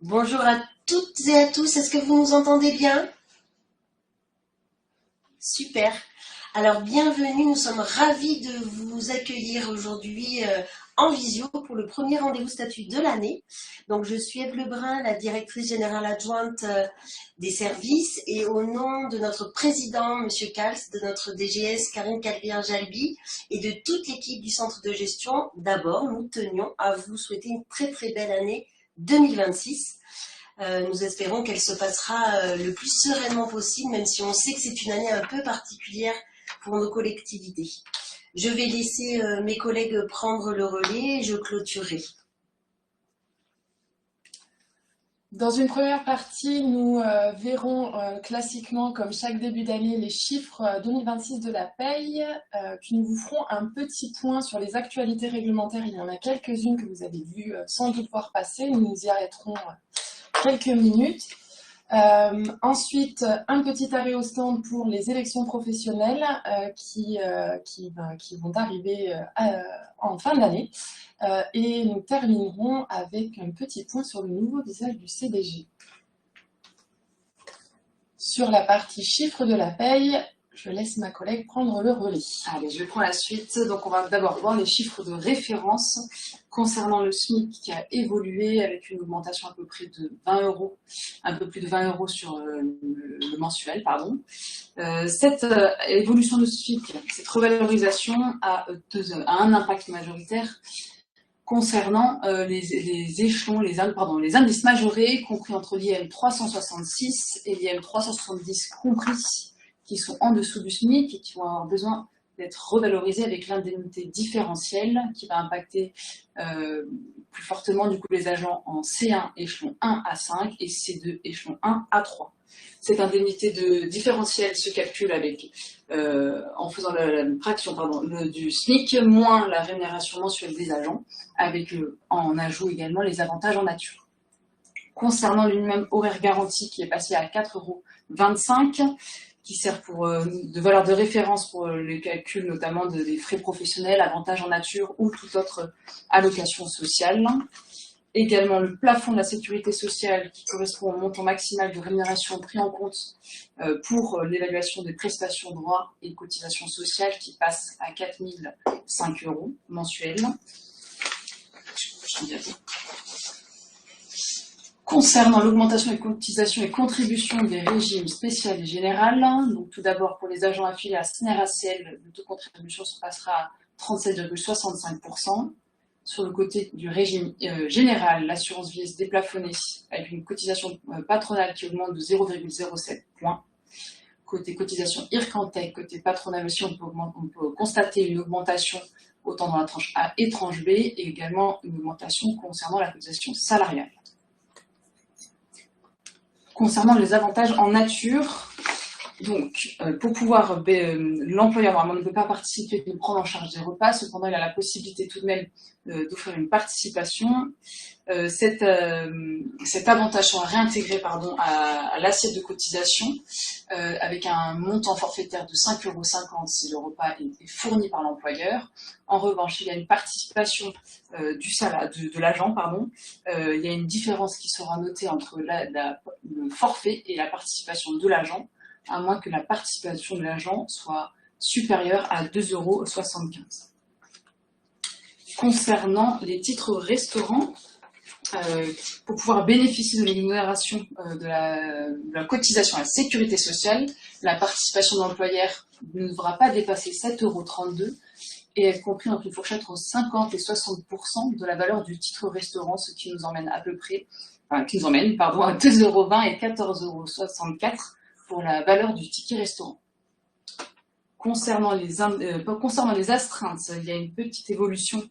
Bonjour à toutes et à tous, est-ce que vous nous entendez bien? Super. Alors bienvenue, nous sommes ravis de vous accueillir aujourd'hui en visio pour le premier rendez-vous statut de l'année. Donc je suis Ève Lebrun, la directrice générale adjointe des services, et au nom de notre président, Monsieur Kals, de notre DGS, Karine Calvier-Jalbi, et de toute l'équipe du centre de gestion, d'abord nous tenions à vous souhaiter une très très belle année 2026. Nous espérons qu'elle se passera le plus sereinement possible, même si on sait que c'est une année un peu particulière pour nos collectivités. Je vais laisser mes collègues prendre le relais et je clôturerai. Dans une première partie, nous verrons classiquement, comme chaque début d'année, les chiffres 2026 de la paye, puis nous vous ferons un petit point sur les actualités réglementaires. Il y en a quelques-unes que vous avez vues sans doute voir passer, nous nous y arrêterons quelques minutes. Ensuite, un petit arrêt au stand pour les élections professionnelles qui vont arriver en fin d'année. Et nous terminerons avec un petit point sur le nouveau visage du CDG. Sur la partie chiffres de la paye, je laisse ma collègue prendre le relais. Allez, je prends la suite. Donc, on va d'abord voir les chiffres de référence concernant le SMIC qui a évolué avec une augmentation à peu près de 20 euros, un peu plus de 20 euros sur le mensuel, pardon. Cette évolution de SMIC, cette revalorisation a un impact majoritaire concernant les échelons, les indices majorés compris entre l'IM 366 et l'IM 370 compris, qui sont en dessous du SMIC et qui vont avoir besoin d'être revalorisés avec l'indemnité différentielle qui va impacter plus fortement du coup les agents en C1 échelon 1 à 5 et C2 échelon 1 à 3. Cette indemnité de différentielle se calcule avec, en faisant la fraction du SMIC moins la rémunération mensuelle des agents, avec en ajout également les avantages en nature. Concernant le minimum horaire garanti qui est passé à 4,25 €, qui sert de valeur de référence pour les calculs notamment des frais professionnels, avantages en nature ou toute autre allocation sociale. Également le plafond de la sécurité sociale qui correspond au montant maximal de rémunération pris en compte pour l'évaluation des prestations, droits et cotisations sociales qui passe à 4 005 € mensuels. Concernant l'augmentation des cotisations et contributions des régimes spécial et général, donc tout d'abord pour les agents affiliés à SNER-ACL, le taux de contribution se passera à 37,65%. Sur le côté du régime général, l'assurance vieillesse déplafonnée avec une cotisation patronale qui augmente de 0,07 points. Côté cotisation IRCANTEC, côté patronal aussi, on peut constater une augmentation autant dans la tranche A et tranche B, et également une augmentation concernant la cotisation salariale. Concernant les avantages en nature, donc pour pouvoir, l'employeur normalement ne peut pas participer ni prendre en charge des repas, cependant il a la possibilité tout de même d'offrir une participation. Cet avantage sera réintégré à l'assiette de cotisation avec un montant forfaitaire de 5,50 € si le repas est fourni par l'employeur. En revanche, il y a une participation de l'agent, il y a une différence qui sera notée entre le forfait et la participation de l'agent, à moins que la participation de l'agent soit supérieure à 2,75 €. Concernant les titres restaurants, pour pouvoir bénéficier de l'exonération de la cotisation à la sécurité sociale, la participation de l'employeur ne devra pas dépasser 7,32 € et être compris entre une fourchette entre 50 et 60% de la valeur du titre restaurant, ce qui nous emmène à 2,20 € et 14,64 € pour la valeur du ticket restaurant. Concernant les astreintes, il y a une petite évolution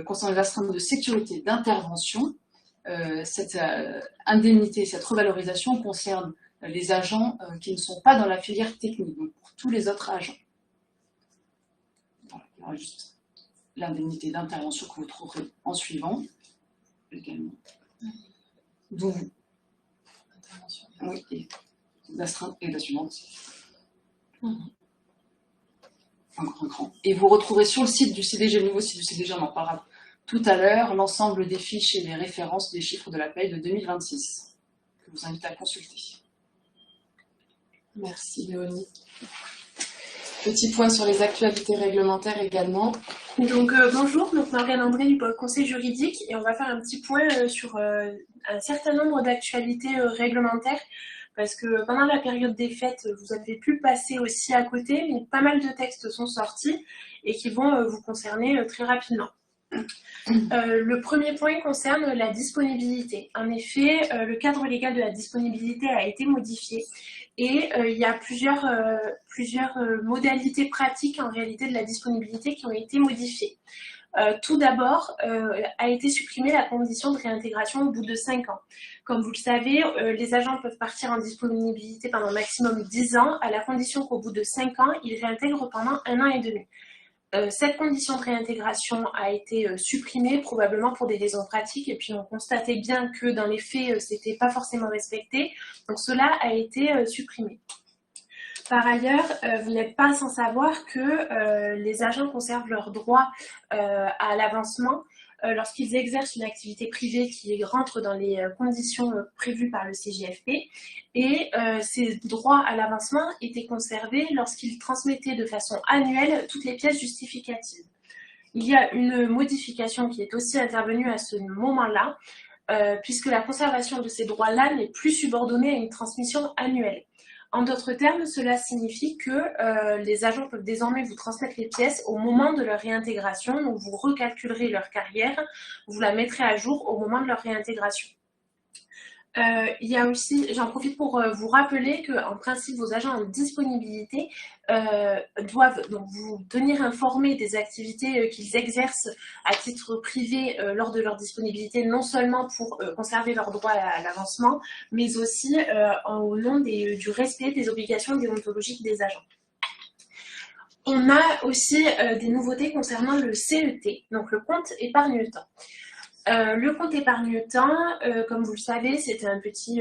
concernant les astreintes de sécurité d'intervention. Cette indemnité, cette revalorisation concerne les agents qui ne sont pas dans la filière technique, donc pour tous les autres agents. Voilà, il y aura juste l'indemnité d'intervention que vous trouverez en suivant également. Donc, oui, et l'astreinte et la suivante. Encore un cran. Et vous retrouverez sur le site du CDG, le nouveau site du CDG, on en parlera tout à l'heure l'ensemble des fiches et les références des chiffres de la paye de 2026, que je vous invite à consulter. Merci Léonie. Petit point sur les actualités réglementaires également. Donc bonjour, donc Morgane André du Conseil juridique et on va faire un petit point sur un certain nombre d'actualités réglementaires parce que pendant la période des fêtes, vous avez pu passer aussi à côté, mais pas mal de textes sont sortis et qui vont vous concerner très rapidement. Le premier point concerne la disponibilité. En effet, le cadre légal de la disponibilité a été modifié et il y a plusieurs modalités pratiques en réalité de la disponibilité qui ont été modifiées. Tout d'abord, a été supprimée la condition de réintégration au bout de 5 ans. Comme vous le savez, les agents peuvent partir en disponibilité pendant maximum 10 ans, à la condition qu'au bout de 5 ans, ils réintègrent pendant 1 an et demi. Cette condition de réintégration a été supprimée, probablement pour des raisons pratiques, et puis on constatait bien que dans les faits, c'était pas forcément respecté, donc cela a été supprimé. Par ailleurs, vous n'êtes pas sans savoir que les agents conservent leur droit à l'avancement lorsqu'ils exercent une activité privée qui rentre dans les conditions prévues par le CJFP. Et ces droits à l'avancement étaient conservés lorsqu'ils transmettaient de façon annuelle toutes les pièces justificatives. Il y a une modification qui est aussi intervenue à ce moment-là, puisque la conservation de ces droits-là n'est plus subordonnée à une transmission annuelle. En d'autres termes, cela signifie que les agents peuvent désormais vous transmettre les pièces au moment de leur réintégration, donc vous recalculerez leur carrière, vous la mettrez à jour au moment de leur réintégration. Il y a aussi, j'en profite pour vous rappeler qu'en principe, vos agents en disponibilité doivent donc vous tenir informés des activités qu'ils exercent à titre privé lors de leur disponibilité, non seulement pour conserver leur droit à l'avancement, mais aussi au nom du respect des obligations déontologiques des agents. On a aussi des nouveautés concernant le CET, donc le compte épargne-temps. Le compte épargne-temps, comme vous le savez, c'est un petit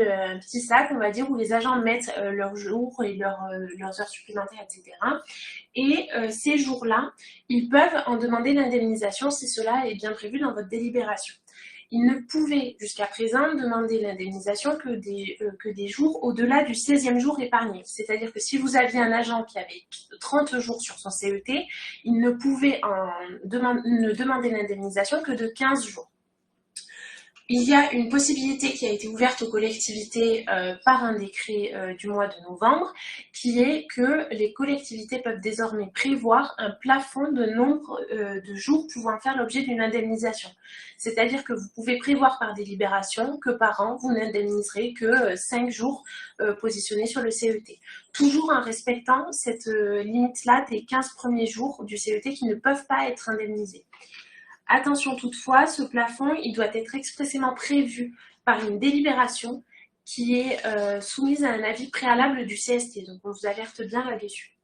sac, on va dire, où les agents mettent leurs jours et leurs heures supplémentaires, etc. Et ces jours-là, ils peuvent en demander l'indemnisation si cela est bien prévu dans votre délibération. Ils ne pouvaient jusqu'à présent demander l'indemnisation que des jours au-delà du 16e jour épargné. C'est-à-dire que si vous aviez un agent qui avait 30 jours sur son CET, il ne pouvait ne demander l'indemnisation que de 15 jours. Il y a une possibilité qui a été ouverte aux collectivités par un décret du mois de novembre, qui est que les collectivités peuvent désormais prévoir un plafond de nombre de jours pouvant faire l'objet d'une indemnisation. C'est-à-dire que vous pouvez prévoir par délibération que par an, vous n'indemniserez que 5 jours positionnés sur le CET. Toujours en respectant cette limite-là des 15 premiers jours du CET qui ne peuvent pas être indemnisés. Attention toutefois, ce plafond, il doit être expressément prévu par une délibération qui est soumise à un avis préalable du CST. Donc on vous alerte bien là-dessus.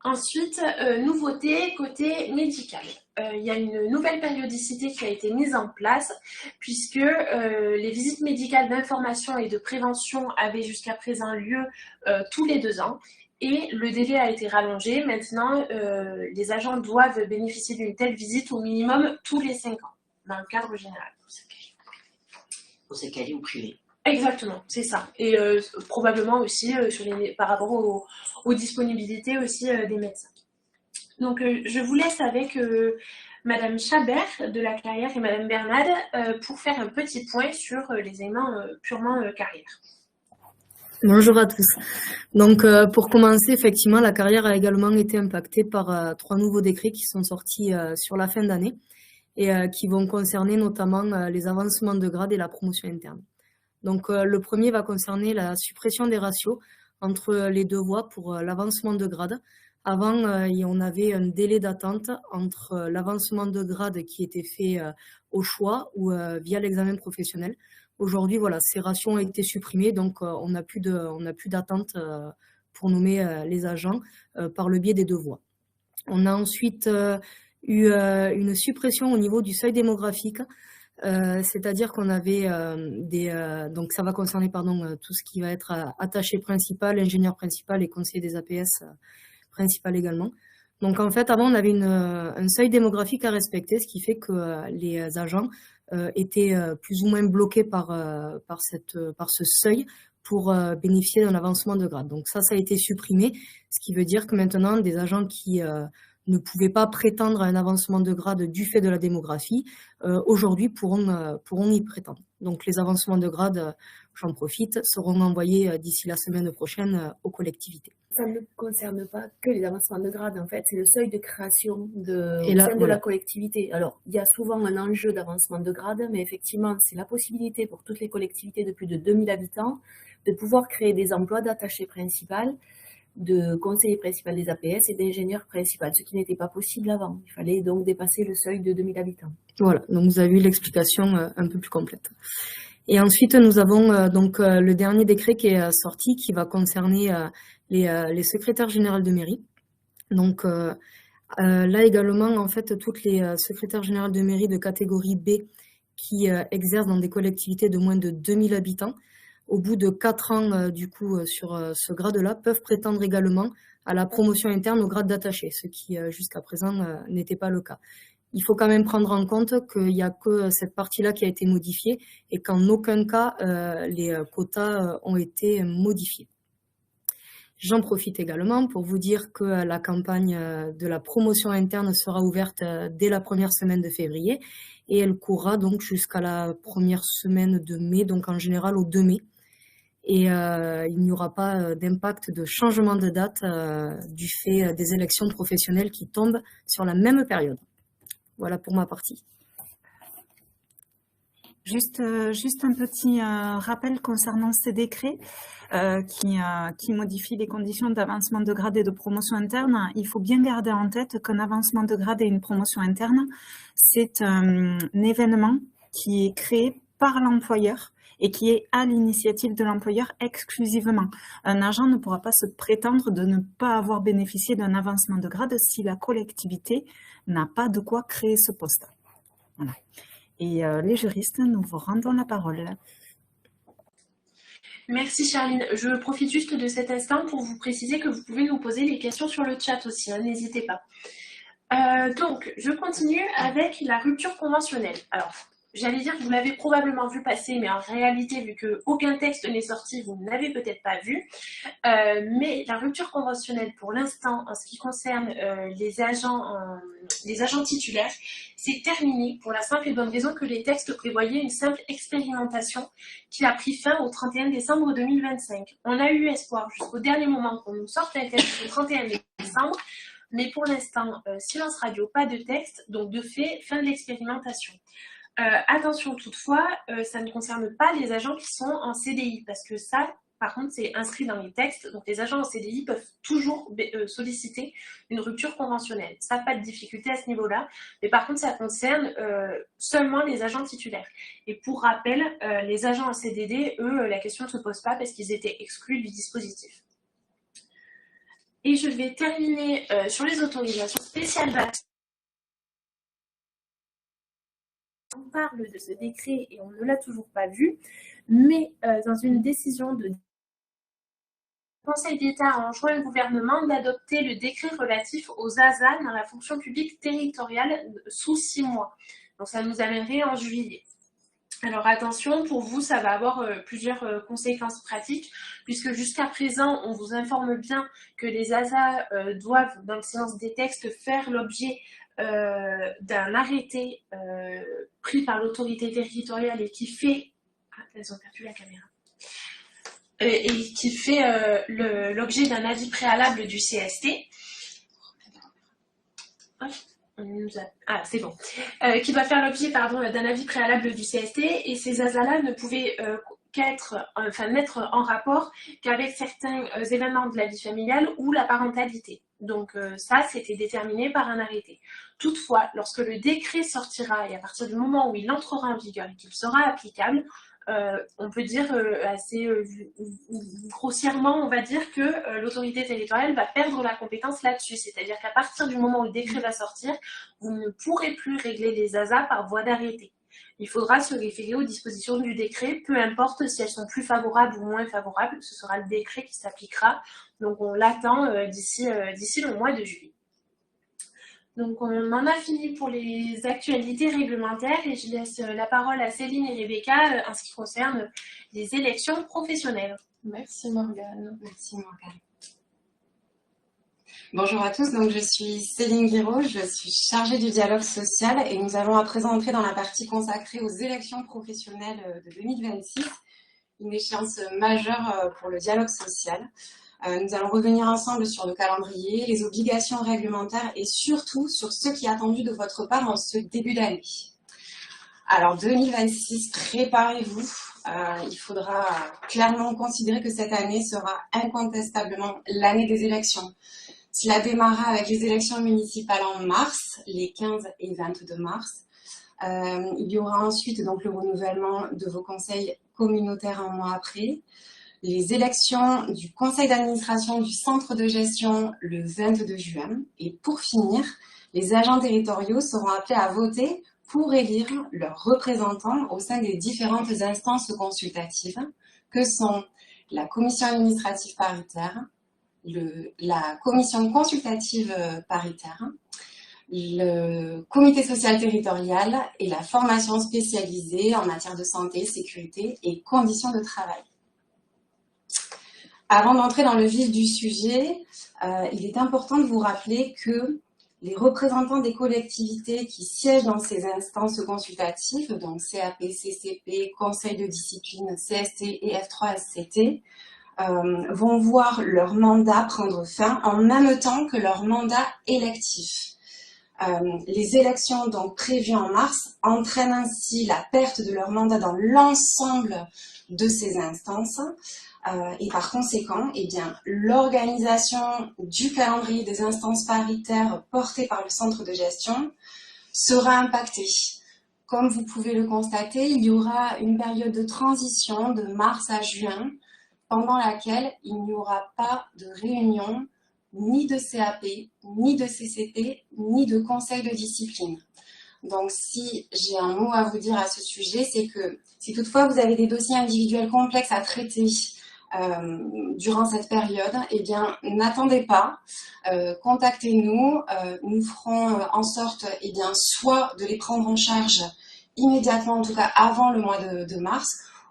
Ensuite, nouveauté côté médical. Il y a une nouvelle périodicité qui a été mise en place puisque les visites médicales d'information et de prévention avaient jusqu'à présent lieu tous les 2 ans. Et le délai a été rallongé. Maintenant, les agents doivent bénéficier d'une telle visite au minimum tous les 5 ans, dans le cadre général. Hospitalier ou privé. Exactement, c'est ça. Et probablement aussi par rapport aux disponibilités aussi des médecins. Donc, je vous laisse avec Madame Chabert de la Clairière et Madame Bernade pour faire un petit point sur les éléments purement carrière. Bonjour à tous. Donc, pour commencer, effectivement, la carrière a également été impactée par 3 nouveaux décrets qui sont sortis sur la fin d'année et qui vont concerner notamment les avancements de grade et la promotion interne. Donc, le premier va concerner la suppression des ratios entre les 2 voies pour l'avancement de grade. Avant, on avait un délai d'attente entre l'avancement de grade qui était fait au choix ou via l'examen professionnel. Aujourd'hui, voilà, ces ratios ont été supprimés, donc on n'a plus d'attente pour nommer les agents par le biais des 2 voies. On a ensuite eu une suppression au niveau du seuil démographique, c'est-à-dire qu'on avait donc ça va concerner tout ce qui va être attaché principal, ingénieur principal et conseiller des APS principal également. Donc en fait, avant, on avait un seuil démographique à respecter, ce qui fait que les agents étaient plus ou moins bloqués par ce seuil pour bénéficier d'un avancement de grade. Donc ça a été supprimé, ce qui veut dire que maintenant, des agents qui ne pouvaient pas prétendre à un avancement de grade du fait de la démographie, aujourd'hui pourront y prétendre. Donc les avancements de grade, j'en profite, seront envoyés d'ici la semaine prochaine aux collectivités. Ça ne concerne pas que les avancements de grade, en fait, c'est le seuil de création au sein de voilà. la collectivité. Alors, il y a souvent un enjeu d'avancement de grade, mais effectivement, c'est la possibilité pour toutes les collectivités de plus de 2000 habitants de pouvoir créer des emplois d'attaché principal, de conseiller principal des APS et d'ingénieur principal, ce qui n'était pas possible avant. Il fallait donc dépasser le seuil de 2000 habitants. Voilà, donc vous avez eu l'explication un peu plus complète. Et ensuite, nous avons donc le dernier décret qui est sorti, qui va concerner les secrétaires généraux de mairie. Donc là également, en fait, toutes les secrétaires généraux de mairie de catégorie B qui exercent dans des collectivités de moins de 2000 habitants, au bout de 4 ans, du coup, sur ce grade-là, peuvent prétendre également à la promotion interne au grade d'attaché, ce qui, jusqu'à présent, n'était pas le cas. Il faut quand même prendre en compte qu'il n'y a que cette partie-là qui a été modifiée et qu'en aucun cas, les quotas ont été modifiés. J'en profite également pour vous dire que la campagne de la promotion interne sera ouverte dès la première semaine de février et elle courra donc jusqu'à la première semaine de mai, donc en général au 2 mai. Et il n'y aura pas d'impact de changement de date du fait des élections professionnelles qui tombent sur la même période. Voilà pour ma partie. Juste un petit rappel concernant ces décrets qui modifient les conditions d'avancement de grade et de promotion interne. Il faut bien garder en tête qu'un avancement de grade et une promotion interne, c'est un événement qui est créé par l'employeur et qui est à l'initiative de l'employeur exclusivement. Un agent ne pourra pas se prétendre de ne pas avoir bénéficié d'un avancement de grade si la collectivité n'a pas de quoi créer ce poste. Voilà. Et les juristes, nous vous rendons la parole. Merci Charline. Je profite juste de cet instant pour vous préciser que vous pouvez nous poser les questions sur le chat aussi, hein, n'hésitez pas. Donc, je continue avec la rupture conventionnelle. Alors, j'allais dire que vous l'avez probablement vu passer, mais en réalité, vu qu'aucun texte n'est sorti, vous ne l'avez peut-être pas vu. Mais la rupture conventionnelle, pour l'instant, en ce qui concerne les agents titulaires, c'est terminé pour la simple et bonne raison que les textes prévoyaient une simple expérimentation qui a pris fin au 31 décembre 2025. On a eu espoir jusqu'au dernier moment qu'on nous sorte un texte le 31 décembre, mais pour l'instant, silence radio, pas de texte, donc de fait, fin de l'expérimentation. Attention toutefois, ça ne concerne pas les agents qui sont en CDI, parce que ça, par contre, c'est inscrit dans les textes, donc les agents en CDI peuvent toujours solliciter une rupture conventionnelle. Ça, pas de difficulté à ce niveau-là, mais par contre, ça concerne seulement les agents titulaires. Et pour rappel, les agents en CDD, eux, la question ne se pose pas parce qu'ils étaient exclus du dispositif. Et je vais terminer sur les autorisations spéciales d'accès. On parle de ce décret et on ne l'a toujours pas vu, mais dans une décision de le Conseil d'État a enjoint le gouvernement d'adopter le décret relatif aux ASA dans la fonction publique territoriale sous 6 mois. Donc ça nous amènerait en juillet. Alors attention, pour vous, ça va avoir plusieurs conséquences pratiques, puisque jusqu'à présent, on vous informe bien que les ASA doivent, dans le séance des textes, faire l'objet d'un arrêté pris par l'autorité territoriale et qui fait... Ah, elles ont perdu la caméra. Et qui fait l'objet d'un avis préalable du CST. Ah, c'est bon. Qui va faire l'objet d'un avis préalable du CST, et ces ASA-là ne pouvaient n'être en rapport qu'avec certains événements de la vie familiale ou la parentalité. Donc ça, c'était déterminé par un arrêté. Toutefois, lorsque le décret sortira et à partir du moment où il entrera en vigueur et qu'il sera applicable, on peut dire assez grossièrement, on va dire que l'autorité territoriale va perdre la compétence là-dessus. C'est-à-dire qu'à partir du moment où le décret va sortir, vous ne pourrez plus régler les ASA par voie d'arrêté. Il faudra se référer aux dispositions du décret, peu importe si elles sont plus favorables ou moins favorables, ce sera le décret qui s'appliquera. Donc on l'attend d'ici le mois de juillet. Donc on en a fini pour les actualités réglementaires et je laisse la parole à Céline et Rebecca en ce qui concerne les élections professionnelles. Merci Morgane. Merci Morgane. Bonjour à tous, donc je suis Céline Guiraud, je suis chargée du dialogue social et nous allons à présent entrer dans la partie consacrée aux élections professionnelles de 2026, une échéance majeure pour le dialogue social. Nous allons revenir ensemble sur le calendrier, les obligations réglementaires et surtout sur ce qui est attendu de votre part en ce début d'année. Alors 2026, préparez-vous. Il faudra clairement considérer que cette année sera incontestablement l'année des élections. Cela démarrera avec les élections municipales en mars, les 15 et 22 mars. Il y aura ensuite donc le renouvellement de vos conseils communautaires un mois après. Les élections du conseil d'administration du centre de gestion le 22 juin. Et pour finir, les agents territoriaux seront appelés à voter pour élire leurs représentants au sein des différentes instances consultatives que sont la commission administrative paritaire, la commission consultative paritaire, le comité social territorial et la formation spécialisée en matière de santé, sécurité et conditions de travail. Avant d'entrer dans le vif du sujet, il est important de vous rappeler que les représentants des collectivités qui siègent dans ces instances consultatives, donc CAP, CCP, Conseil de discipline, CST et F3SCT, vont voir leur mandat prendre fin en même temps que leur mandat électif. Les élections donc prévues en mars entraînent ainsi la perte de leur mandat dans l'ensemble de ces instances et par conséquent, eh bien, l'organisation du calendrier des instances paritaires portées par le centre de gestion sera impactée. Comme vous pouvez le constater, il y aura une période de transition de mars à juin pendant laquelle il n'y aura pas de réunion ni de CAP, ni de CCP, ni de conseil de discipline. Donc si j'ai un mot à vous dire à ce sujet, c'est que si toutefois vous avez des dossiers individuels complexes à traiter durant cette période, eh bien n'attendez pas, contactez-nous, nous ferons en sorte eh bien, soit de les prendre en charge immédiatement, en tout cas avant le mois de mars,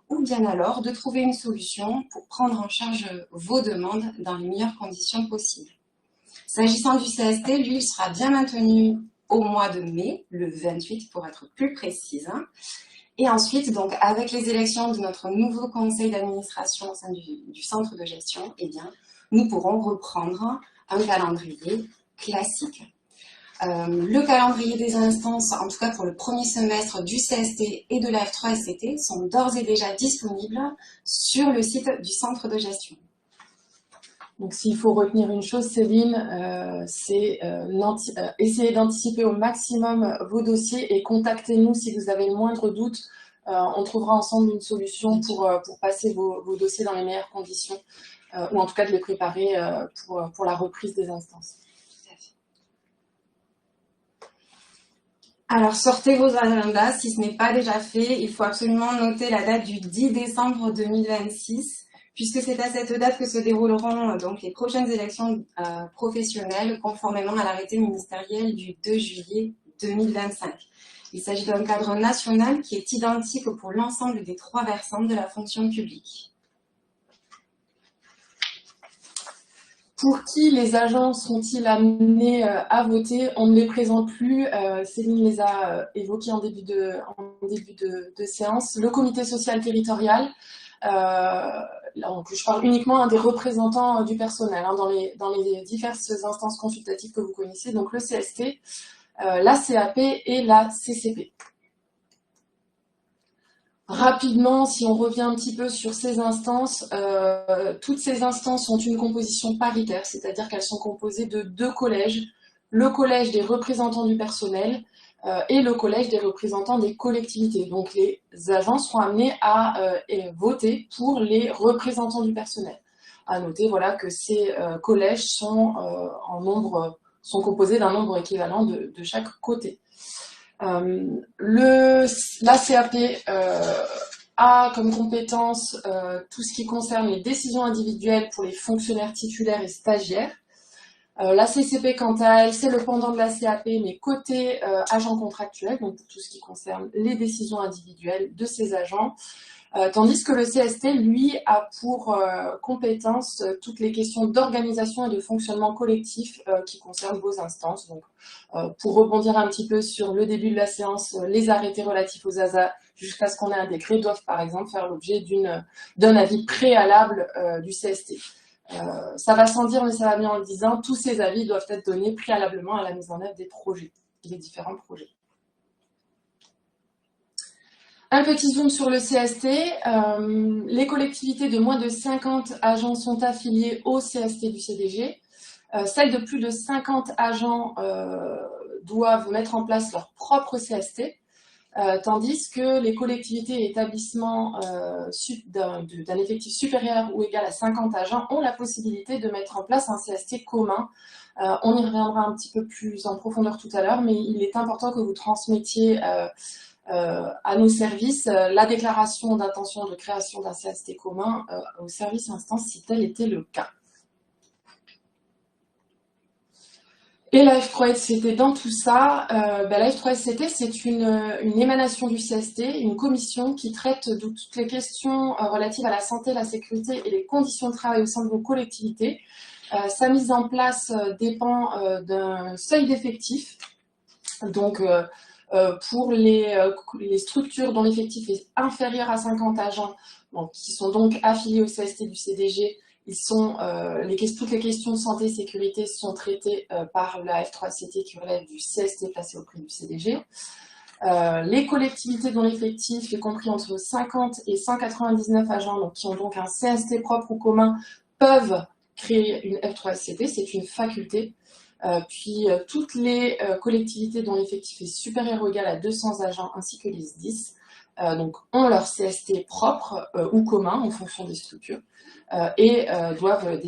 ou bien alors de trouver une solution pour prendre en charge vos demandes dans les meilleures conditions possibles. S'agissant du CST, lui, il sera bien maintenu au mois de mai, le 28 pour être plus précise. Et ensuite, donc, avec les élections de notre nouveau conseil d'administration au sein du centre de gestion, eh bien, nous pourrons reprendre un calendrier classique. Le calendrier des instances, en tout cas pour le premier semestre du CST et de la F3SCT, sont d'ores et déjà disponibles sur le site du centre de gestion. Donc s'il faut retenir une chose, Céline, c'est essayer d'anticiper au maximum vos dossiers et contactez-nous si vous avez le moindre doute. On trouvera ensemble une solution pour passer vos dossiers dans les meilleures conditions, ou en tout cas de les préparer pour la reprise des instances. Alors, sortez vos agendas, si ce n'est pas déjà fait. Il faut absolument noter la date du 10 décembre 2026, puisque c'est à cette date que se dérouleront donc les prochaines élections professionnelles, conformément à l'arrêté ministériel du 2 juillet 2025. Il s'agit d'un cadre national qui est identique pour l'ensemble des 3 versants de la fonction publique. Pour qui les agents sont-ils amenés à voter? On ne les présente plus, Céline les a évoqués en début de séance. Le comité social territorial, je parle uniquement des représentants du personnel dans les diverses instances consultatives que vous connaissez, donc le CST, la CAP et la CCP. Rapidement, si on revient un petit peu sur ces instances, toutes ces instances ont une composition paritaire, c'est-à-dire qu'elles sont composées de 2 collèges, le collège des représentants du personnel et le collège des représentants des collectivités. Donc les agents seront amenés à voter pour les représentants du personnel. À noter voilà, que ces collèges sont composés d'un nombre équivalent de chaque côté. La CAP a comme compétence tout ce qui concerne les décisions individuelles pour les fonctionnaires titulaires et stagiaires. La CCP, quant à elle, c'est le pendant de la CAP, mais côté agent contractuel, donc pour tout ce qui concerne les décisions individuelles de ces agents. Tandis que le CST, lui, a pour compétence toutes les questions d'organisation et de fonctionnement collectif qui concernent vos instances. Donc, pour rebondir un petit peu sur le début de la séance, les arrêtés relatifs aux ASA jusqu'à ce qu'on ait un décret doivent par exemple faire l'objet d'un avis préalable du CST. Ça va sans dire, mais ça va bien en le disant, tous ces avis doivent être donnés préalablement à la mise en œuvre des projets, des différents projets. Un petit zoom sur le CST. Les collectivités de moins de 50 agents sont affiliées au CST du CDG. Celles de plus de 50 agents doivent mettre en place leur propre CST, tandis que les collectivités et établissements d'un effectif supérieur ou égal à 50 agents ont la possibilité de mettre en place un CST commun. On y reviendra un petit peu plus en profondeur tout à l'heure, mais il est important que vous transmettiez à nos services la déclaration d'intention de création d'un CST commun au service instance si tel était le cas. Et la F3SCT dans tout ça, la F3SCT c'est une émanation du CST, une commission qui traite de toutes les questions relatives à la santé, la sécurité et les conditions de travail au sein de vos collectivités. Sa mise en place dépend d'un seuil d'effectifs. Donc, pour les structures dont l'effectif est inférieur à 50 agents, qui sont donc affiliés au CST du CDG, toutes les questions de santé et sécurité sont traitées par la F3SCT qui relève du CST placé auprès du CDG. Les collectivités dont l'effectif est compris entre 50 et 199 agents, donc qui ont donc un CST propre ou commun, peuvent créer une F3SCT, c'est une faculté. Puis toutes les collectivités dont l'effectif est supérieur ou égal à 200 agents ainsi que les SDIS donc ont leur CST propre ou commun en fonction des structures et doivent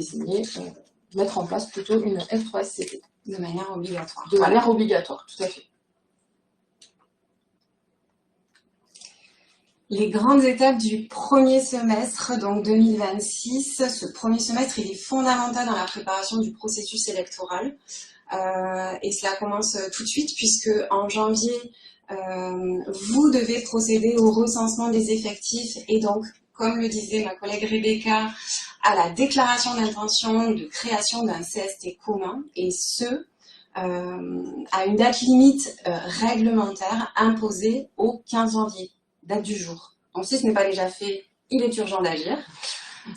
mettre en place plutôt une F3SCT. De manière obligatoire. De manière obligatoire, tout à fait. Les grandes étapes du premier semestre, donc 2026, ce premier semestre, il est fondamental dans la préparation du processus électoral. Et cela commence tout de suite puisque en janvier, vous devez procéder au recensement des effectifs et donc, comme le disait ma collègue Rebecca, à la déclaration d'intention de création d'un CST commun et ce, à une date limite réglementaire imposée au 15 janvier. Date du jour. Donc si ce n'est pas déjà fait, il est urgent d'agir.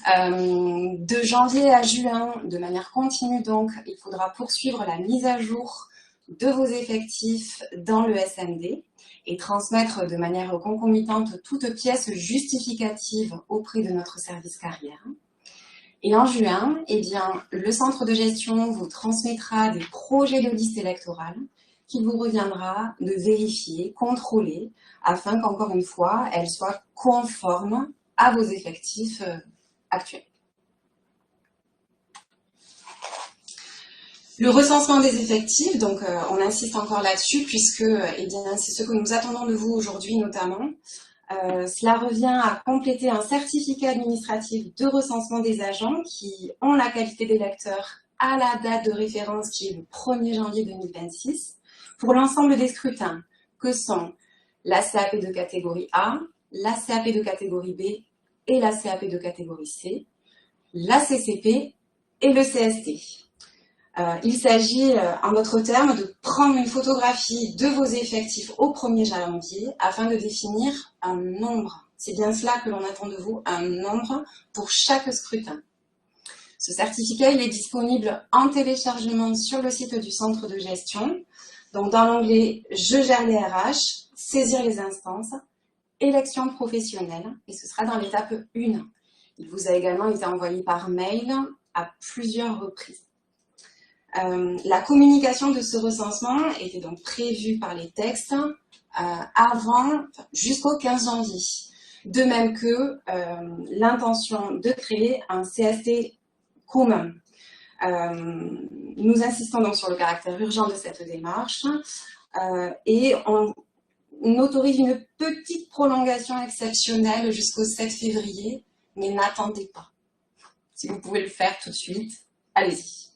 De janvier à juin, de manière continue donc, il faudra poursuivre la mise à jour de vos effectifs dans le SMD et transmettre de manière concomitante toute pièce justificative auprès de notre service carrière. Et en juin, eh bien, le centre de gestion vous transmettra des projets de liste électorale qu'il vous reviendra de vérifier, contrôler, afin qu'encore une fois, elles soient conformes à vos effectifs actuels. Le recensement des effectifs, donc on insiste encore là-dessus, puisque eh bien, c'est ce que nous attendons de vous aujourd'hui notamment. Cela revient à compléter un certificat administratif de recensement des agents qui ont la qualité d'électeurs à la date de référence qui est le 1er janvier 2026 pour l'ensemble des scrutins que sont la CAP de catégorie A, la CAP de catégorie B et la CAP de catégorie C, la CCP et le CST. Il s'agit, en d'autres termes, de prendre une photographie de vos effectifs au 1er janvier afin de définir un nombre. C'est bien cela que l'on attend de vous, un nombre pour chaque scrutin. Ce certificat, il est disponible en téléchargement sur le site du centre de gestion. Donc dans l'onglet « Je gère les RH », « Saisir les instances »,« Élection professionnelle » et ce sera dans l'étape 1. Il vous a également été envoyé par mail à plusieurs reprises. La communication de ce recensement était donc prévue par les textes jusqu'au 15 janvier. De même que l'intention de créer un CST commun. Nous insistons donc sur le caractère urgent de cette démarche et on autorise une petite prolongation exceptionnelle jusqu'au 7 février, mais n'attendez pas. Si vous pouvez le faire tout de suite, allez-y.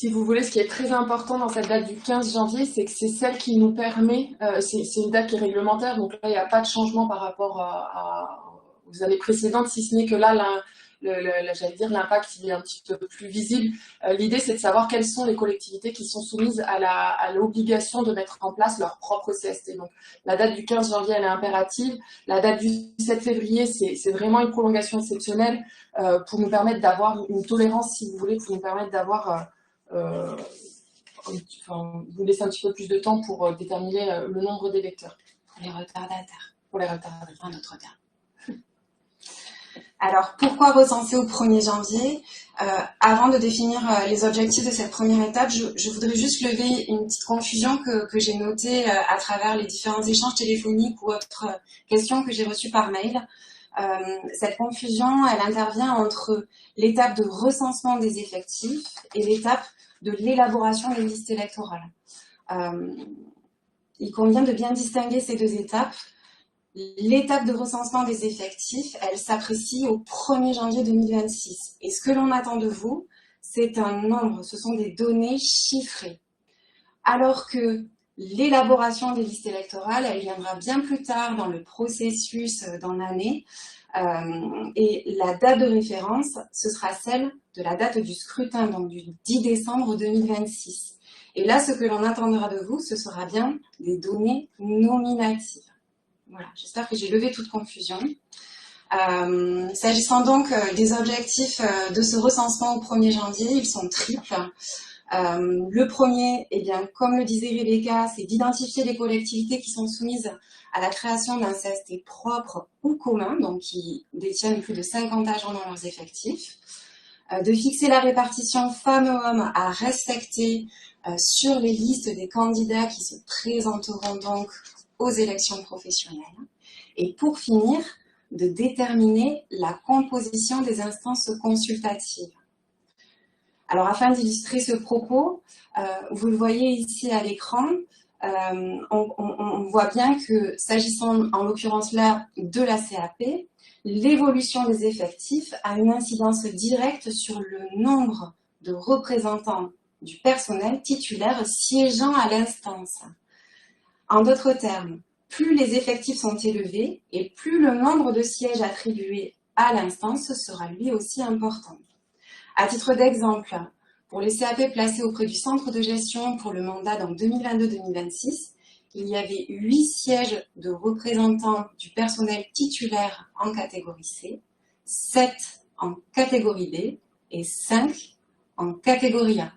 Si vous voulez, ce qui est très important dans cette date du 15 janvier, c'est que c'est celle qui nous permet, c'est une date qui est réglementaire, donc là, il n'y a pas de changement par rapport aux années précédentes, si ce n'est que là, j'allais dire, l'impact il est un petit peu plus visible. L'idée, c'est de savoir quelles sont les collectivités qui sont soumises à l'obligation de mettre en place leur propre CST. Donc, la date du 15 janvier, elle est impérative. La date du 7 février, c'est vraiment une prolongation exceptionnelle pour nous permettre d'avoir une tolérance, si vous voulez, pour nous permettre d'avoir... vous laissez un petit peu plus de temps pour déterminer le nombre d'électeurs. Pour les retardataires. Pour les retardataires. En d'autres termes. Alors, pourquoi recenser au 1er janvier Avant de définir les objectifs de cette première étape, je voudrais juste lever une petite confusion que j'ai notée à travers les différents échanges téléphoniques ou autres questions que j'ai reçues par mail. Cette confusion, elle intervient entre l'étape de recensement des effectifs et l'étape de l'élaboration des listes électorales. Il convient de bien distinguer ces deux étapes. L'étape de recensement des effectifs, elle s'apprécie au 1er janvier 2026. Et ce que l'on attend de vous, c'est un nombre, ce sont des données chiffrées. Alors que l'élaboration des listes électorales, elle viendra bien plus tard dans le processus, dans l'année. Et la date de référence, ce sera celle de la date du scrutin, donc du 10 décembre 2026. Et là, ce que l'on attendra de vous, ce sera bien des données nominatives. Voilà, j'espère que j'ai levé toute confusion. S'agissant donc des objectifs de ce recensement au 1er janvier, ils sont triples. Le premier, eh bien, comme le disait Rebecca, c'est d'identifier les collectivités qui sont soumises à la création d'un CST propre ou commun, donc qui détiennent plus de 50 agents dans leurs effectifs, de fixer la répartition femmes-hommes à respecter sur les listes des candidats qui se présenteront donc aux élections professionnelles. Et pour finir, de déterminer la composition des instances consultatives. Alors, afin d'illustrer ce propos, vous le voyez ici à l'écran, on voit bien que, s'agissant en l'occurrence là de la CAP, l'évolution des effectifs a une incidence directe sur le nombre de représentants du personnel titulaire siégeant à l'instance. En d'autres termes, plus les effectifs sont élevés et plus le nombre de sièges attribués à l'instance sera lui aussi important. À titre d'exemple, pour les CAP placés auprès du centre de gestion pour le mandat dans 2022-2026, il y avait 8 sièges de représentants du personnel titulaire en catégorie C, 7 en catégorie B et 5 en catégorie A.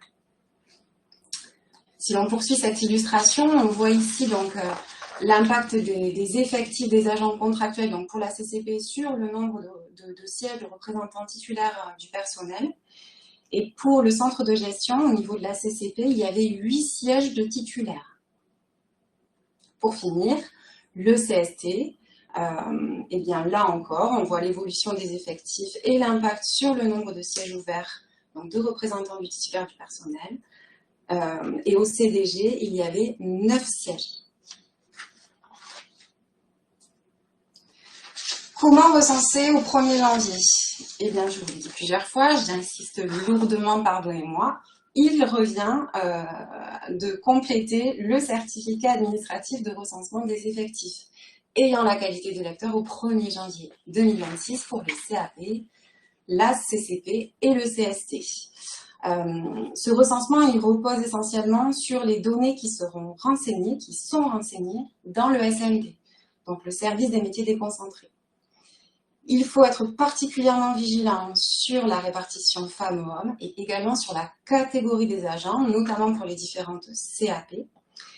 Si l'on poursuit cette illustration, on voit ici donc l'impact des effectifs des agents contractuels donc pour la CCP sur le nombre de sièges de représentants titulaires du personnel. Et pour le centre de gestion, au niveau de la CCP, il y avait 8 sièges de titulaires. Pour finir, le CST, eh bien là encore, on voit l'évolution des effectifs et l'impact sur le nombre de sièges ouverts, donc de représentants du titulaire du personnel. Et au CDG, il y avait 9 sièges. Comment recenser au 1er janvier? Eh bien, je vous l'ai dit plusieurs fois, j'insiste lourdement, pardonnez-moi, il revient de compléter le certificat administratif de recensement des effectifs ayant la qualité de lecteur au 1er janvier 2026 pour les CAP, la CCP et le CST. Ce recensement, il repose essentiellement sur les données qui seront renseignées, qui sont renseignées dans le SMD, donc le service des métiers déconcentrés. Il faut être particulièrement vigilant sur la répartition femmes-hommes et également sur la catégorie des agents, notamment pour les différentes CAP.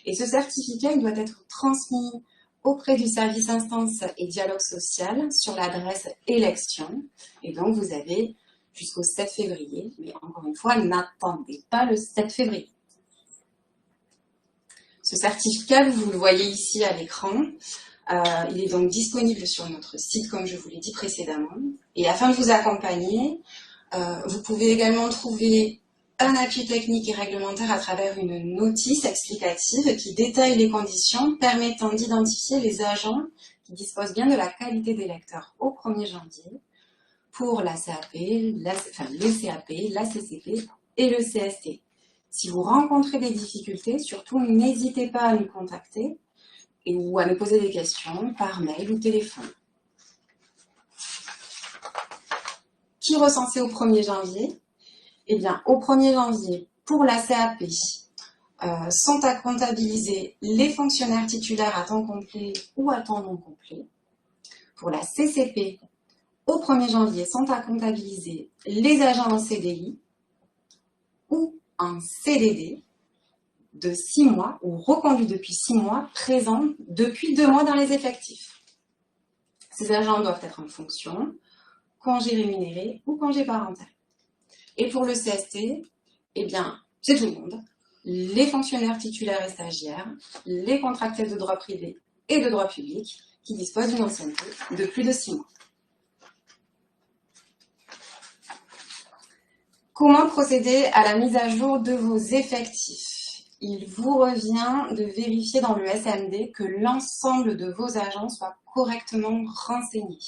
Et ce certificat, il doit être transmis auprès du service instance et dialogue social sur l'adresse élection. Et donc, vous avez jusqu'au 7 février, mais encore une fois, n'attendez pas le 7 février. Ce certificat, vous le voyez ici à l'écran, il est donc disponible sur notre site, comme je vous l'ai dit précédemment. Et afin de vous accompagner, vous pouvez également trouver un appui technique et réglementaire à travers une notice explicative qui détaille les conditions permettant d'identifier les agents qui disposent bien de la qualité des lecteurs au 1er janvier pour la CAP, les CAP, la CCP et le CST. Si vous rencontrez des difficultés, surtout n'hésitez pas à nous contacter ou à nous poser des questions par mail ou téléphone. Qui recensé au 1er janvier? Eh bien, au 1er janvier, pour la CAP, sont à comptabiliser les fonctionnaires titulaires à temps complet ou à temps non complet. Pour la CCP, au 1er janvier, sont à comptabiliser les agents en CDI ou en CDD de 6 mois ou reconduits depuis 6 mois, présents depuis 2 mois dans les effectifs. Ces agents doivent être en fonction, congé rémunéré ou congé parental. Et pour le CST, eh bien, c'est tout le monde. Les fonctionnaires titulaires et stagiaires, les contractuels de droit privé et de droit public qui disposent d'une ancienneté de plus de 6 mois. Comment procéder à la mise à jour de vos effectifs? Il vous revient de vérifier dans le SMD que l'ensemble de vos agents soient correctement renseignés.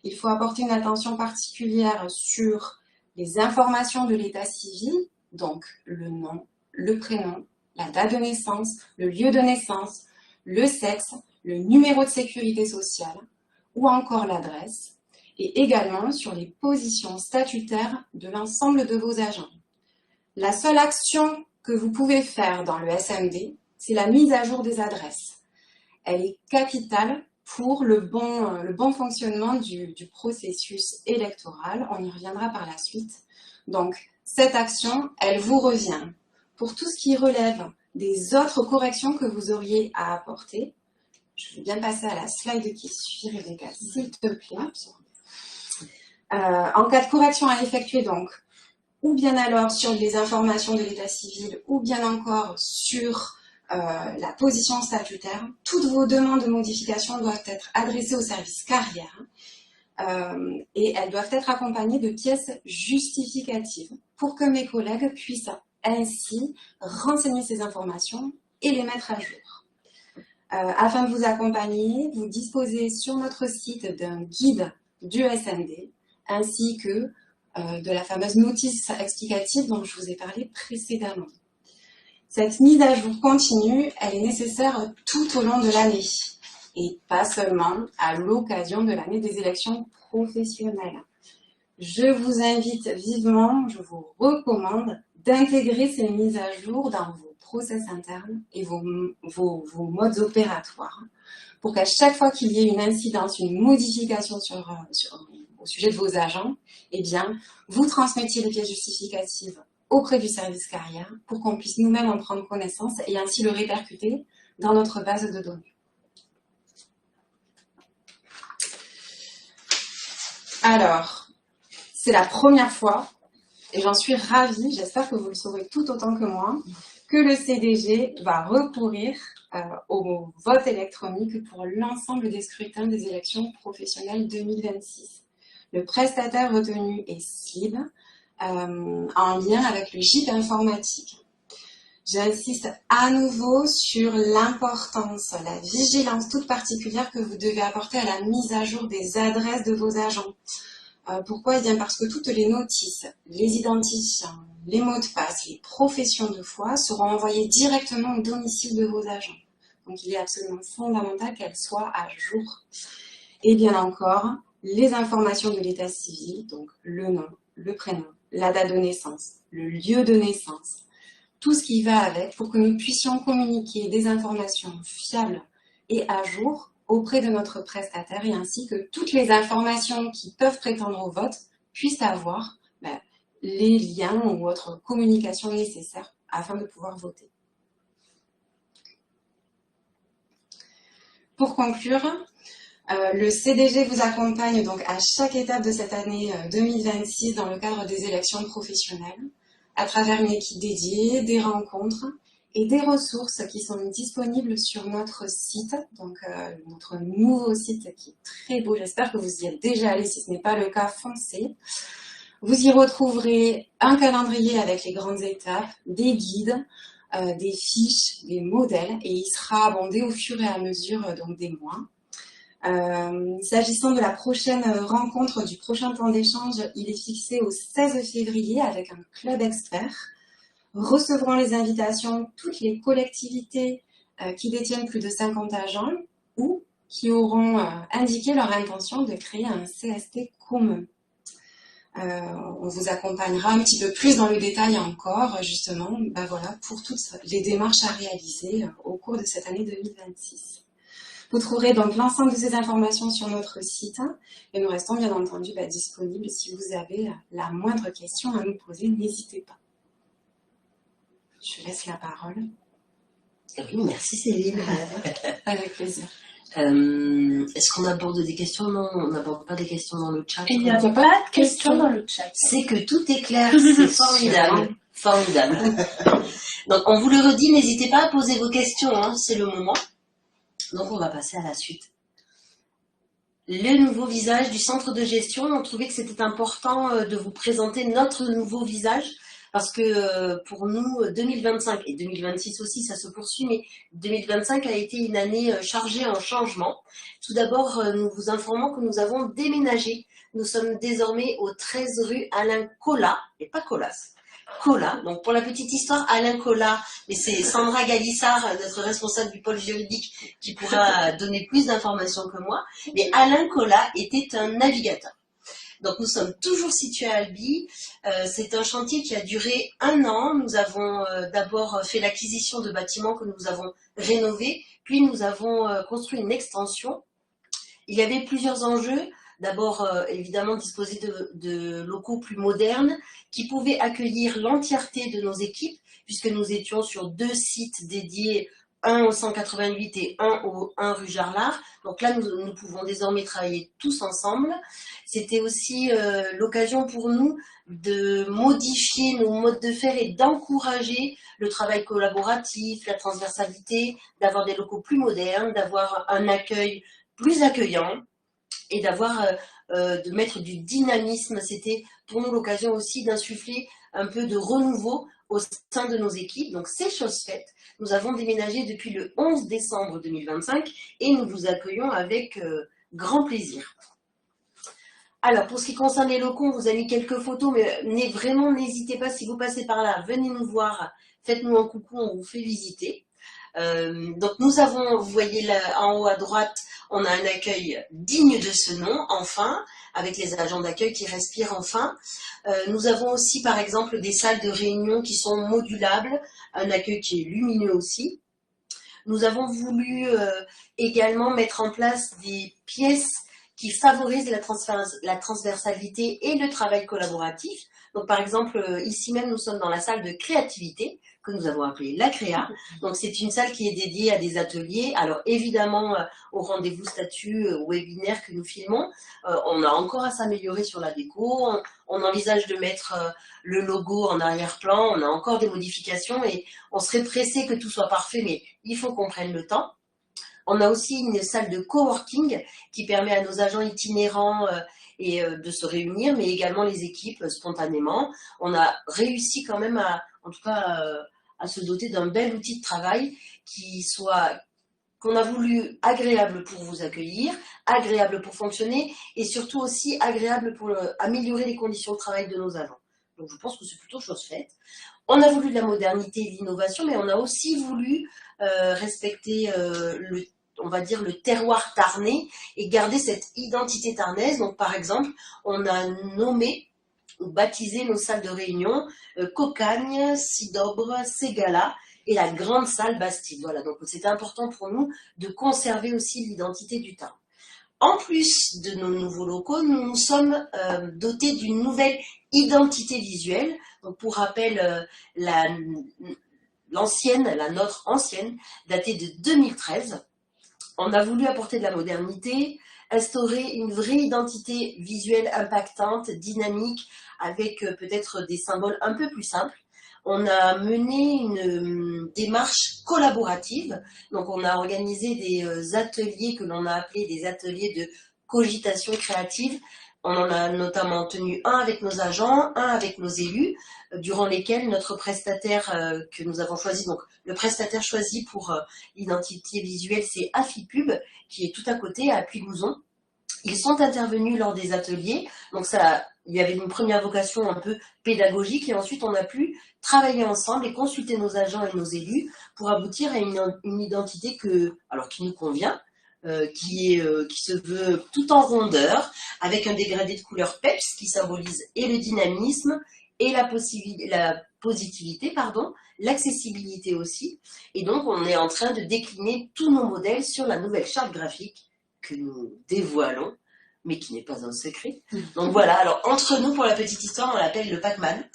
Il faut apporter une attention particulière sur les informations de l'état civil, donc le nom, le prénom, la date de naissance, le lieu de naissance, le sexe, le numéro de sécurité sociale ou encore l'adresse, et également sur les positions statutaires de l'ensemble de vos agents. La seule action que vous pouvez faire dans le SMD, c'est la mise à jour des adresses. Elle est capitale pour le bon fonctionnement du processus électoral. On y reviendra par la suite. Donc, cette action, elle vous revient. Pour tout ce qui relève des autres corrections que vous auriez à apporter, je vais bien passer à la slide qui suit, Rebecca, s'il te plaît. En cas de correction à effectuer, donc, ou bien alors sur les informations de l'état civil, ou bien encore sur la position statutaire, toutes vos demandes de modification doivent être adressées au service carrière et elles doivent être accompagnées de pièces justificatives pour que mes collègues puissent ainsi renseigner ces informations et les mettre à jour. Afin de vous accompagner, vous disposez sur notre site d'un guide du SMD ainsi que de la fameuse notice explicative dont je vous ai parlé précédemment. Cette mise à jour continue, elle est nécessaire tout au long de l'année et pas seulement à l'occasion de l'année des élections professionnelles. Je vous invite vivement, je vous recommande d'intégrer ces mises à jour dans vos process internes et vos modes opératoires pour qu'à chaque fois qu'il y ait une incidence, une modification au sujet de vos agents, eh bien, vous transmettiez les pièces justificatives auprès du service carrière pour qu'on puisse nous-mêmes en prendre connaissance et ainsi le répercuter dans notre base de données. Alors, c'est la première fois, et j'en suis ravie, j'espère que vous le saurez tout autant que moi, que le CDG va recourir au vote électronique pour l'ensemble des scrutins des élections professionnelles 2026. Le prestataire retenu est SLIB, en lien avec le GIP informatique. J'insiste à nouveau sur l'importance, la vigilance toute particulière que vous devez apporter à la mise à jour des adresses de vos agents. Pourquoi? Eh bien parce que toutes les notices, les identifiants, les mots de passe, les professions de foi seront envoyées directement au domicile de vos agents. Donc il est absolument fondamental qu'elles soient à jour. Et bien encore, les informations de l'état civil, donc le nom, le prénom, la date de naissance, le lieu de naissance, tout ce qui va avec pour que nous puissions communiquer des informations fiables et à jour auprès de notre prestataire et ainsi que toutes les informations qui peuvent prétendre au vote puissent avoir les liens ou autres communications nécessaires afin de pouvoir voter. Pour conclure, le CDG vous accompagne donc à chaque étape de cette année 2026 dans le cadre des élections professionnelles, à travers une équipe dédiée, des rencontres et des ressources qui sont disponibles sur notre site, donc notre nouveau site qui est très beau. J'espère que vous y êtes déjà allé. Si ce n'est pas le cas, foncez. Vous y retrouverez un calendrier avec les grandes étapes, des guides, des fiches, des modèles, et il sera abondé au fur et à mesure donc des mois. S'agissant de la prochaine rencontre, du prochain temps d'échange, il est fixé au 16 février avec un club expert Recevront les invitations toutes les collectivités qui détiennent plus de 50 agents ou qui auront indiqué leur intention de créer un CST commun. On vous accompagnera un petit peu plus dans le détail encore, justement, voilà, pour toutes les démarches à réaliser au cours de cette année 2026. Vous trouverez donc l'ensemble de ces informations sur notre site et nous restons bien entendu disponibles si vous avez la moindre question à nous poser, n'hésitez pas. Je laisse la parole. Oui, merci Céline. Avec plaisir. Est-ce qu'on aborde des questions? Non, on n'aborde pas des questions dans le chat. Il n'y a pas de questions dans le chat. C'est que tout est clair, c'est formidable. Formidable. Donc on vous le redit, n'hésitez pas à poser vos questions, c'est le moment. Donc on va passer à la suite. Le nouveau visage du centre de gestion, on trouvait que c'était important de vous présenter notre nouveau visage parce que pour nous, 2025 et 2026 aussi, ça se poursuit, mais 2025 a été une année chargée en changement. Tout d'abord, nous vous informons que nous avons déménagé. Nous sommes désormais au 13 rue Alain Colas, et pas Colas. Colas. Donc pour la petite histoire, Alain Colas, et c'est Sandra Galissard, notre responsable du pôle juridique, qui pourra donner plus d'informations que moi. Mais Alain Colas était un navigateur. Donc nous sommes toujours situés à Albi. C'est un chantier qui a duré 1 an. Nous avons d'abord fait l'acquisition de bâtiments que nous avons rénovés, puis nous avons construit une extension. Il y avait plusieurs enjeux. D'abord, évidemment, disposer de locaux plus modernes qui pouvaient accueillir l'entièreté de nos équipes, puisque nous étions sur 2 sites dédiés, un au 188 et un au 1 rue Jarlard. Donc là, nous pouvons désormais travailler tous ensemble. C'était aussi l'occasion pour nous de modifier nos modes de faire et d'encourager le travail collaboratif, la transversalité, d'avoir des locaux plus modernes, d'avoir un accueil plus accueillant, et de mettre du dynamisme. C'était pour nous l'occasion aussi d'insuffler un peu de renouveau au sein de nos équipes. Donc c'est chose faite. Nous avons déménagé depuis le 11 décembre 2025 et nous vous accueillons avec grand plaisir. Alors pour ce qui concerne les locaux, on vous a mis quelques photos, mais vraiment n'hésitez pas, si vous passez par là, venez nous voir, faites-nous un coucou, on vous fait visiter. Donc nous avons, vous voyez là en haut à droite, on a un accueil digne de ce nom, enfin, avec les agents d'accueil qui respirent enfin. Nous avons aussi par exemple des salles de réunion qui sont modulables, un accueil qui est lumineux aussi. Nous avons voulu également mettre en place des pièces qui favorisent la transversalité et le travail collaboratif. Donc par exemple, ici même, nous sommes dans la salle de créativité, que nous avons appelée la Créa. Donc c'est une salle qui est dédiée à des ateliers. Alors évidemment, au rendez-vous statut, au webinaire que nous filmons, on a encore à s'améliorer sur la déco. On envisage de mettre le logo en arrière-plan. On a encore des modifications et on serait pressé que tout soit parfait, mais il faut qu'on prenne le temps. On a aussi une salle de coworking qui permet à nos agents itinérants de se réunir, mais également les équipes spontanément. On a réussi quand même à se doter d'un bel outil de travail qu'on a voulu agréable pour vous accueillir, agréable pour fonctionner et surtout aussi agréable pour améliorer les conditions de travail de nos agents. Donc je pense que c'est plutôt chose faite. On a voulu de la modernité et de l'innovation, mais on a aussi voulu respecter le terroir tarnais et garder cette identité tarnaise. Donc par exemple, on a nommé ou baptisé nos salles de réunion Cocagne, Sidobre, Ségala et la grande salle Bastide. Voilà, donc c'était important pour nous de conserver aussi l'identité du Tarn. En plus de nos nouveaux locaux, nous nous sommes dotés d'une nouvelle identité visuelle. Donc pour rappel, la nôtre ancienne, datée de 2013. On a voulu apporter de la modernité, instaurer une vraie identité visuelle impactante, dynamique, avec peut-être des symboles un peu plus simples. On a mené une démarche collaborative, donc on a organisé des ateliers que l'on a appelés des ateliers de cogitation créative. On en a notamment tenu un avec nos agents, un avec nos élus, durant lesquels notre prestataire que nous avons choisi, donc le prestataire choisi pour l'identité visuelle, c'est Afipub, qui est tout à côté, à Puy-Gouzon. Ils sont intervenus lors des ateliers, donc ça a il y avait une première vocation un peu pédagogique et ensuite on a pu travailler ensemble et consulter nos agents et nos élus pour aboutir à une identité qui nous convient, qui se veut tout en rondeur, avec un dégradé de couleur PEPS qui symbolise et le dynamisme et la positivité, l'accessibilité aussi. Et donc on est en train de décliner tous nos modèles sur la nouvelle charte graphique que nous dévoilons, mais qui n'est pas un secret. Donc voilà, alors entre nous, pour la petite histoire, on l'appelle le Pac-Man.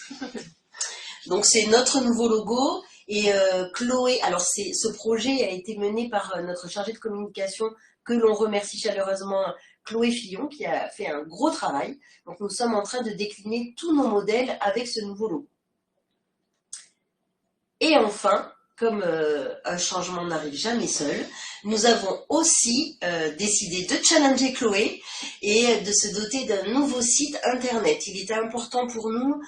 Donc c'est notre nouveau logo. Et Chloé, alors ce projet a été mené par notre chargée de communication, que l'on remercie chaleureusement, Chloé Fillon, qui a fait un gros travail. Donc nous sommes en train de décliner tous nos modèles avec ce nouveau logo. Et enfin, comme un changement n'arrive jamais seul, nous avons aussi décidé de challenger Chloé et de se doter d'un nouveau site internet. Il était important pour nous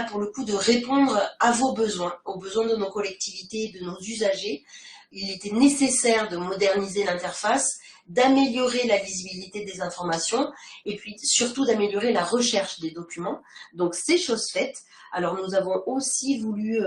pour le coup, de répondre à vos besoins, aux besoins de nos collectivités, de nos usagers. Il était nécessaire de moderniser l'interface, d'améliorer la visibilité des informations et puis surtout d'améliorer la recherche des documents. Donc c'est chose faite. Alors nous avons aussi voulu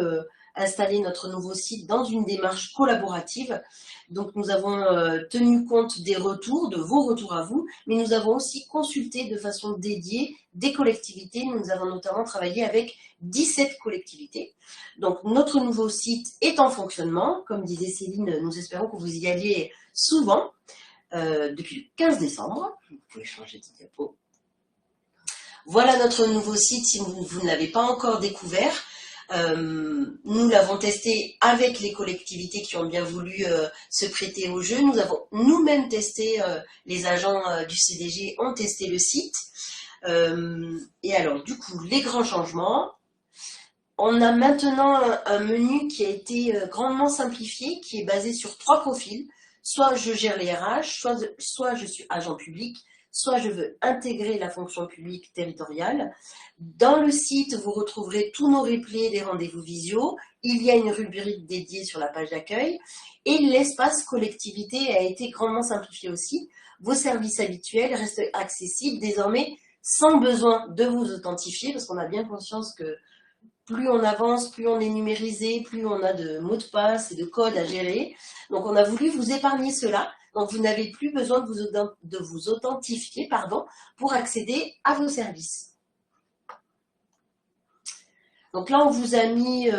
installer notre nouveau site dans une démarche collaborative. Donc nous avons tenu compte des retours, de vos retours à vous, mais nous avons aussi consulté de façon dédiée des collectivités. Nous avons notamment travaillé avec 17 collectivités. Donc notre nouveau site est en fonctionnement. Comme disait Céline, nous espérons que vous y alliez souvent depuis le 15 décembre. Vous pouvez changer de diapo. Voilà notre nouveau site si vous ne l'avez pas encore découvert. Nous l'avons testé avec les collectivités qui ont bien voulu se prêter au jeu. Nous avons nous-mêmes testé, les agents du CDG ont testé le site. Et alors, du coup, les grands changements. On a maintenant un menu qui a été grandement simplifié, qui est basé sur 3 profils. Soit je gère les RH, soit je suis agent public, soit je veux intégrer la fonction publique territoriale. Dans le site, vous retrouverez tous nos replays des rendez-vous visio. Il y a une rubrique dédiée sur la page d'accueil. Et l'espace collectivité a été grandement simplifié aussi. Vos services habituels restent accessibles désormais sans besoin de vous authentifier, parce qu'on a bien conscience que plus on avance, plus on est numérisé, plus on a de mots de passe et de codes à gérer. Donc on a voulu vous épargner cela. Donc vous n'avez plus besoin de vous authentifier pour accéder à vos services. Donc là on vous a mis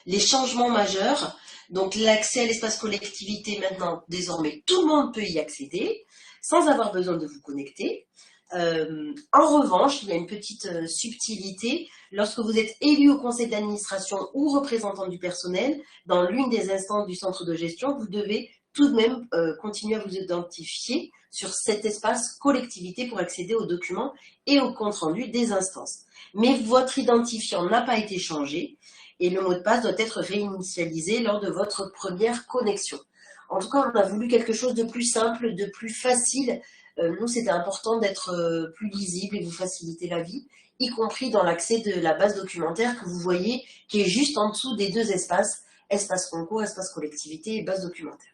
les changements majeurs. Donc l'accès à l'espace collectivité maintenant, désormais tout le monde peut y accéder sans avoir besoin de vous connecter. En revanche, il y a une petite subtilité. Lorsque vous êtes élu au conseil d'administration ou représentant du personnel dans l'une des instances du centre de gestion, vous devez tout de même continuer à vous identifier sur cet espace collectivité pour accéder aux documents et aux comptes rendus des instances. Mais votre identifiant n'a pas été changé et le mot de passe doit être réinitialisé lors de votre première connexion. En tout cas, on a voulu quelque chose de plus simple, de plus facile. Nous, c'était important d'être plus lisible et vous faciliter la vie, y compris dans l'accès de la base documentaire que vous voyez, qui est juste en dessous des 2 espaces, espace concours, espace collectivité et base documentaire.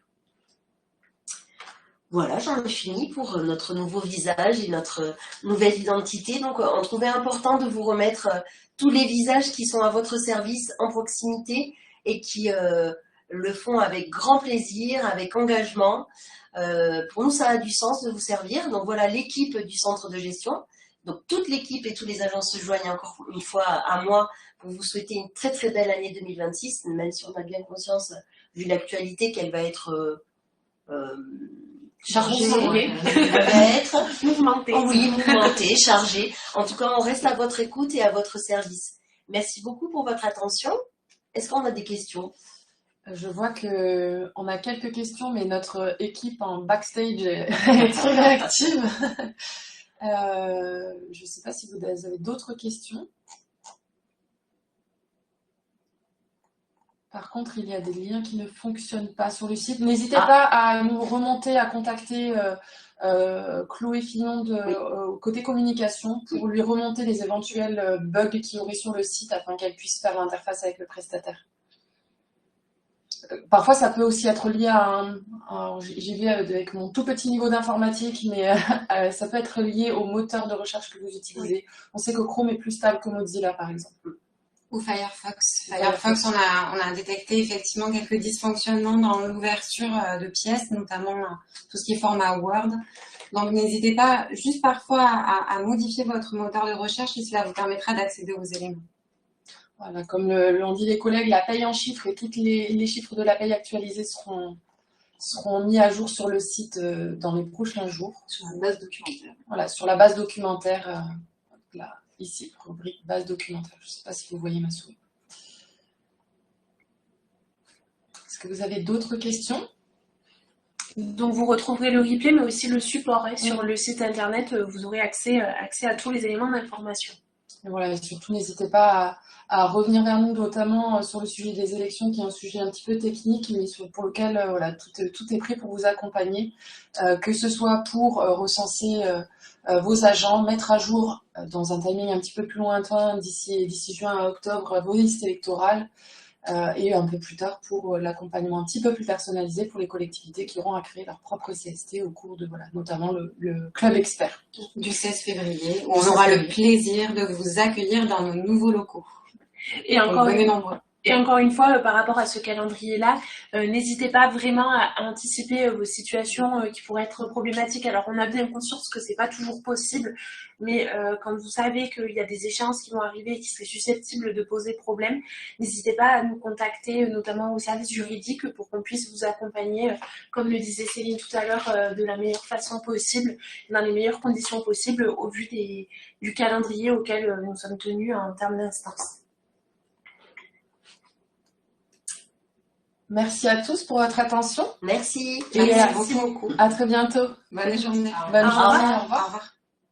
Voilà, j'en ai fini pour notre nouveau visage et notre nouvelle identité. Donc, on trouvait important de vous remettre tous les visages qui sont à votre service en proximité et qui le font avec grand plaisir, avec engagement. Pour nous, ça a du sens de vous servir. Donc voilà l'équipe du centre de gestion. Donc toute l'équipe et tous les agents se joignent encore une fois à moi pour vous souhaiter une très très belle année 2026, même si on a bien conscience, vu l'actualité, qu'elle va être chargée, elle va être mouvementée. Oui, mouvementée, chargée. En tout cas, on reste à votre écoute et à votre service. Merci beaucoup pour votre attention. Est-ce qu'on a des questions ? Je vois qu'on a quelques questions, mais notre équipe en backstage est très réactive. Je ne sais pas si vous avez d'autres questions. Par contre, il y a des liens qui ne fonctionnent pas sur le site. N'hésitez pas à nous remonter, à contacter Chloé Fillon côté communication pour lui remonter les éventuels bugs qu'il y aurait sur le site afin qu'elle puisse faire l'interface avec le prestataire. Parfois, ça peut aussi être lié à j'y vais avec mon tout petit niveau d'informatique, mais ça peut être lié au moteur de recherche que vous utilisez. On sait que Chrome est plus stable que Mozilla, par exemple. Ou Firefox. Firefox, on a détecté effectivement quelques dysfonctionnements dans l'ouverture de pièces, notamment tout ce qui est format Word. Donc, n'hésitez pas juste parfois à modifier votre moteur de recherche et cela vous permettra d'accéder aux éléments. Voilà, comme l'ont dit les collègues, la paye en chiffres et tous les chiffres de la paye actualisés seront mis à jour sur le site dans les prochains jours. Sur la base documentaire. Voilà, sur la base documentaire, là, ici, rubrique base documentaire. Je ne sais pas si vous voyez ma souris. Est-ce que vous avez d'autres questions? Donc vous retrouverez le replay, mais aussi le support sur le site internet. Vous aurez accès à tous les éléments d'information. Et voilà, et surtout, n'hésitez pas à revenir vers nous, notamment sur le sujet des élections, qui est un sujet un petit peu technique, mais pour lequel voilà, tout est prêt pour vous accompagner, que ce soit pour recenser vos agents, mettre à jour dans un timing un petit peu plus lointain, d'ici juin à octobre, vos listes électorales, et un peu plus tard pour l'accompagnement un petit peu plus personnalisé pour les collectivités qui auront à créer leur propre CST au cours de, voilà, notamment le club expert. Du 16 février, où on aura le plaisir de vous accueillir dans nos nouveaux locaux. Et encore une fois, par rapport à ce calendrier-là, n'hésitez pas vraiment à anticiper vos situations qui pourraient être problématiques. Alors, on a bien conscience que c'est pas toujours possible, mais quand vous savez qu'il y a des échéances qui vont arriver et qui seraient susceptibles de poser problème, n'hésitez pas à nous contacter, notamment au service juridique, pour qu'on puisse vous accompagner, comme le disait Céline tout à l'heure, de la meilleure façon possible, dans les meilleures conditions possibles, au vu du calendrier auquel nous sommes tenus en termes d'instance. Merci à tous pour votre attention. Merci. Et Merci beaucoup. À très bientôt. Bonne journée. Bonne journée. Au revoir.